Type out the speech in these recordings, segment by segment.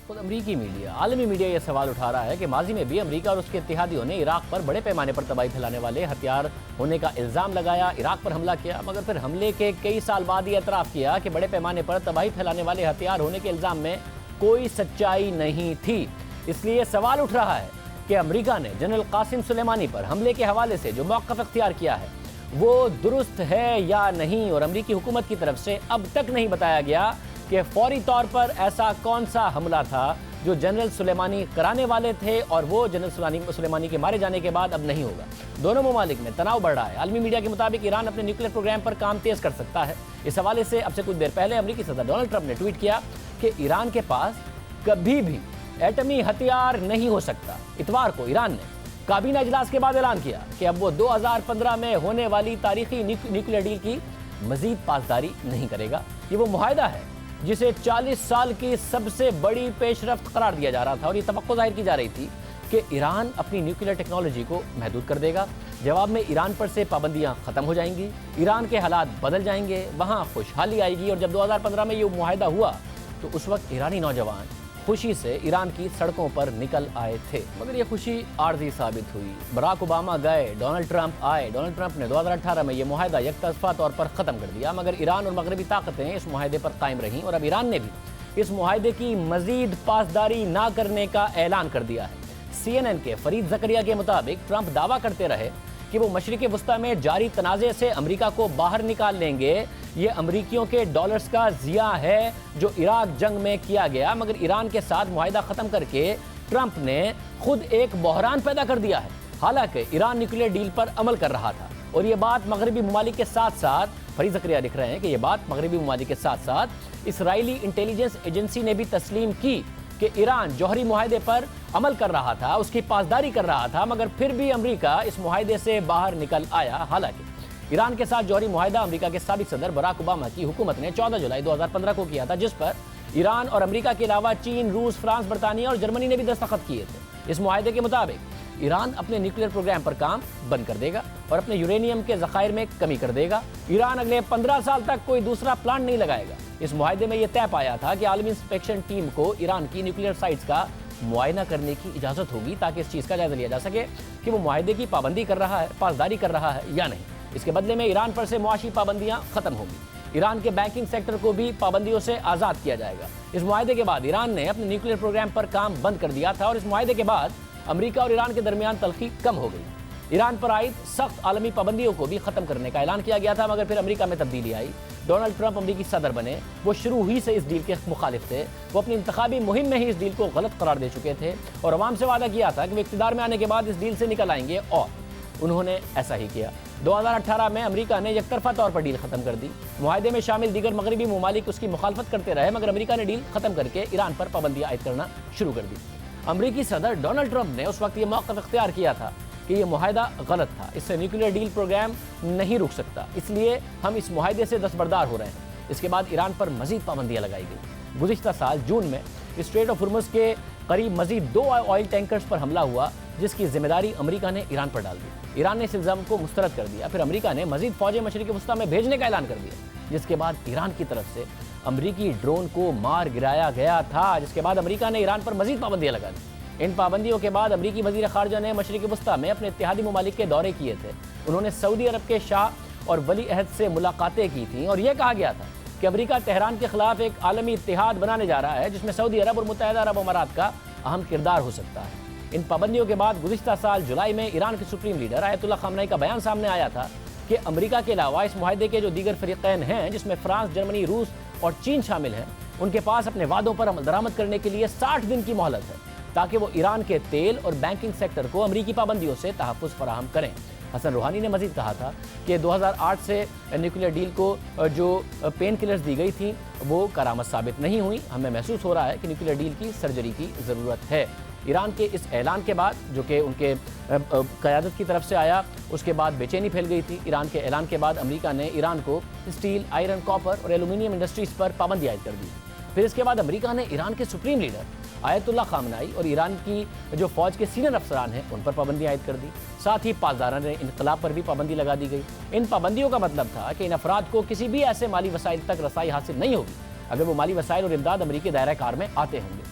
خود امریکی میڈیا، عالمی میڈیا یہ سوال اٹھا رہا ہے کہ ماضی میں بھی امریکہ اور اس کے اتحادیوں نے عراق پر بڑے پیمانے پر تباہی پھیلانے والے ہتھیار ہونے کا الزام لگایا، عراق پر حملہ کیا، مگر پھر حملے کے کئی سال بعد یہ اعتراف کیا کہ بڑے پیمانے پر تباہی پھیلانے والے ہتھیار ہونے کے الزام میں کوئی سچائی نہیں تھی۔ اس لیے یہ سوال اٹھ رہا ہے کہ امریکہ نے جنرل قاسم سلیمانی پر حملے کے حوالے سے جو موقف اختیار کیا ہے وہ درست ہے یا نہیں، اور امریکی حکومت کی طرف سے اب تک نہیں بتایا گیا کہ فوری طور پر ایسا کون سا حملہ تھا جو جنرل سلیمانی کرانے والے تھے اور وہ جنرل سلیمانی کے مارے جانے کے بعد اب نہیں ہوگا۔ دونوں ممالک میں تناؤ بڑھ رہا ہے۔ عالمی میڈیا کے مطابق ایران اپنے نیوکلیر پروگرام پر کام تیز کر سکتا ہے۔ اس حوالے سے اب سے کچھ دیر پہلے امریکی صدر ڈونلڈ ٹرمپ نے ٹویٹ کیا کہ ایران کے پاس کبھی بھی ایٹمی ہتھیار نہیں ہو سکتا۔ اتوار کو ایران نے کابینہ اجلاس کے بعد اعلان کیا کہ اب وہ 2015 میں ہونے والی تاریخی نیوکلیر ڈیل کی مزید پاسداری نہیں کرے گا۔ یہ وہ معاہدہ ہے جسے 40 سال کی سب سے بڑی پیش رفت قرار دیا جا رہا تھا، اور یہ توقع ظاہر کی جا رہی تھی کہ ایران اپنی نیوکلیر ٹیکنالوجی کو محدود کر دے گا۔ جواب میں ایران پر سے پابندیاں ختم ہو جائیں گی، ایران کے حالات بدل جائیں گے، وہاں خوشحالی آئے گی۔ اور جب 2015 میں یہ معاہدہ ہوا تو اس وقت ایرانی نوجوان خوشی سے ایران کی سڑکوں پر نکل آئے تھے، مگر یہ خوشی عارضی ثابت ہوئی۔ براک اوباما گئے، ڈونلڈ ٹرمپ آئے۔ ڈونلڈ ٹرمپ نے 2018 میں یہ معاہدہ یک طرفہ طور پر ختم کر دیا، مگر ایران اور مغربی طاقتیں اس معاہدے پر قائم رہیں، اور اب ایران نے بھی اس معاہدے کی مزید پاسداری نہ کرنے کا اعلان کر دیا ہے۔ CNN کے فرید زکریا کے مطابق ٹرمپ دعویٰ کرتے رہے کہ وہ مشرق وسطی میں جاری تنازع سے امریکہ کو باہر نکال لیں گے۔ یہ امریکیوں کے ڈالرز کا ضیاع ہے جو عراق جنگ میں کیا گیا، مگر ایران کے ساتھ معاہدہ ختم کر کے ٹرمپ نے خود ایک بحران پیدا کر دیا ہے۔ حالانکہ ایران نیوکلیر ڈیل پر عمل کر رہا تھا، اور یہ بات مغربی ممالک کے ساتھ ساتھ فرید زکریا لکھ رہے ہیں کہ یہ بات مغربی ممالک کے ساتھ ساتھ اسرائیلی انٹیلیجنس ایجنسی نے بھی تسلیم کی کہ ایران جوہری معاہدے پر عمل کر رہا تھا، اس کی پاسداری کر رہا تھا، مگر پھر بھی امریکہ اس معاہدے سے باہر نکل آیا۔ حالانکہ ایران کے ساتھ جوہری معاہدہ امریکہ کے سابق صدر براک اوباما کی حکومت نے 14 جولائی 2015 کو کیا تھا، جس پر ایران اور امریکہ کے علاوہ چین، روس، فرانس، برطانیہ اور جرمنی نے بھی دستخط کیے تھے۔ اس معاہدے کے مطابق ایران اپنے نیوکلیر پروگرام پر کام بند کر دے گا اور اپنے یورینیم کے ذخائر میں کمی کر دے گا۔ ایران اگلے 15 سال تک کوئی دوسرا پلانٹ نہیں لگائے گا۔ اس معاہدے میں یہ طے پایا تھا کہ عالمی انسپیکشن ٹیم کو ایران کی نیوکلیر سائٹس کا معائنہ کرنے کی اجازت ہوگی تاکہ اس چیز کا جائزہ لیا جا سکے کہ وہ معاہدے کی پابندی کر رہا ہے، پاسداری کر رہا ہے یا نہیں۔ اس کے بدلے میں ایران پر سے معاشی پابندیاں ختم ہوں گی۔ ایران کے بینکنگ سیکٹر کو بھی پابندیوں سے آزاد کیا جائے گا۔ اس معاہدے کے بعد ایران نے اپنے نیوکلیر پروگرام پر کام بند کر دیا تھا، اور اس معاہدے کے بعد امریکہ اور ایران کے درمیان تلخی کم ہو گئی۔ ایران پر عائد سخت عالمی پابندیوں کو بھی ختم کرنے کا اعلان کیا گیا تھا، مگر پھر امریکہ میں تبدیلی آئی۔ ڈونلڈ ٹرمپ امریکی صدر بنے، وہ شروع ہی سے اس ڈیل کے مخالف تھے۔ وہ اپنی انتخابی مہم میں ہی اس ڈیل کو غلط قرار دے چکے تھے اور عوام سے وعدہ کیا تھا کہ وہ اقتدار میں آنے کے بعد اس ڈیل سے نکل آئیں گے، اور انہوں نے ایسا ہی کیا۔ 2018 میں امریکہ نے یک طرفہ طور پر ڈیل ختم کر دی۔ معاہدے میں شامل دیگر مغربی ممالک اس کی مخالفت کرتے رہے، مگر امریکہ نے ڈیل ختم کر کے ایران پر پابندیاں عائد کرنا شروع کر دی۔ امریکی صدر ڈونلڈ ٹرمپ نے اس وقت یہ موقف اختیار کیا تھا کہ یہ معاہدہ غلط تھا، اس سے نیوکلیر ڈیل پروگرام نہیں رک سکتا، اس لیے ہم اس معاہدے سے دستبردار ہو رہے ہیں۔ اس کے بعد ایران پر مزید پابندیاں لگائی گئی۔ گزشتہ سال جون میں اسٹریٹ آف ہرمز کے قریب مزید 2 آئل ٹینکرز پر حملہ ہوا، جس کی ذمہ داری امریکہ نے ایران پر ڈال دی۔ ایران نے اس الزام کو مسترد کر دیا، پھر امریکہ نے مزید فوجیں مشرق وسطی میں بھیجنے کا اعلان کر دیا، جس کے بعد ایران کی طرف سے امریکی ڈرون کو مار گرایا گیا تھا، جس کے بعد امریکہ نے ایران پر مزید پابندیاں لگا دی۔ ان پابندیوں کے بعد امریکی وزیر خارجہ نے مشرق وسطی میں اپنے اتحادی ممالک کے دورے کیے تھے۔ انہوں نے سعودی عرب کے شاہ اور ولی عہد سے ملاقاتیں کی تھیں، اور یہ کہا گیا تھا کہ امریکہ تہران کے خلاف ایک عالمی اتحاد بنانے جا رہا ہے، جس میں سعودی عرب اور متحدہ عرب امارات کا اہم کردار ہو سکتا ہے۔ ان پابندیوں کے بعد گزشتہ سال جولائی میں ایران کے سپریم لیڈر آیت اللہ خامنہ ای کا بیان سامنے آیا تھا کہ امریکہ کے علاوہ اس معاہدے کے جو دیگر فریقین ہیں، جس میں فرانس، جرمنی، روس اور چین شامل ہیں، ان کے پاس اپنے وعدوں پر عمل درآمد کرنے کے لیے 60 دن کی مہلت ہے تاکہ وہ ایران کے تیل اور بینکنگ سیکٹر کو امریکی پابندیوں سے تحفظ فراہم کریں۔ حسن روحانی نے مزید کہا تھا کہ 2008 سے نیوکلیر ڈیل کو جو پین کلرز دی گئی تھیں وہ کارآمد ثابت نہیں ہوئی۔ ہمیں محسوس ہو رہا ہے کہ نیوکلیر ڈیل کی سرجری کی ضرورت ہے۔ ایران کے اس اعلان کے بعد، جو کہ ان کے قیادت کی طرف سے آیا، اس کے بعد بے چینی پھیل گئی تھی۔ ایران کے اعلان کے بعد امریکہ نے ایران کو اسٹیل، آئرن، کاپر اور ایلومینیم انڈسٹریز پر پابندی عائد کر دی۔ پھر اس کے بعد امریکہ نے ایران کے سپریم لیڈر آیت اللہ خامنہ ای اور ایران کی جو فوج کے سینئر افسران ہیں ان پر پابندی عائد کر دی۔ ساتھ ہی پاسداران انقلاب پر بھی پابندی لگا دی گئی۔ ان پابندیوں کا مطلب تھا کہ ان افراد کو کسی بھی ایسے مالی وسائل تک رسائی حاصل نہیں ہوگی اگر وہ مالی وسائل اور امداد امریکی دائرہ کار میں آتے ہوں گے۔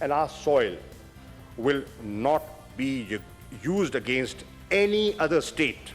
and our soil will not be used against any other state,